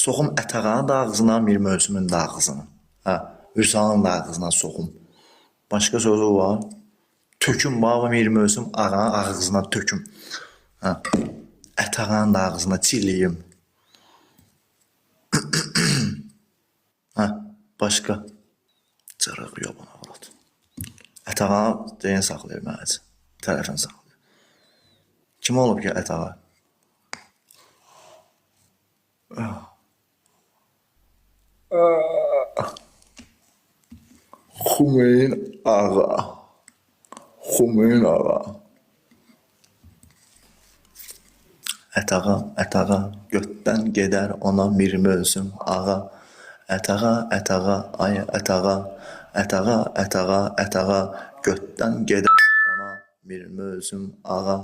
Soxum ətağanın da ağzına, Mir Mövsümün də ağzına. Hə, Vüsalın da ağzına soxum. Başqa sözü var. Töküm baba Mir Mövsüm ağanın ağzına töküm. Hə, ətağanın da ağzına çiliyim. Hə, başqa. Cırıq yobana vurad. Ətağanı deyin saxlayır mənəcə. Tərəfini saxlayır. Kim olub ki ətağa? Xumeyn ağa. Xumeyn ağa. Ətağa, götdən gedər ona Mir Mövsüm ağa. Ətağa, ay ətağa, götdən gedər ona Mir Mövsüm ağa.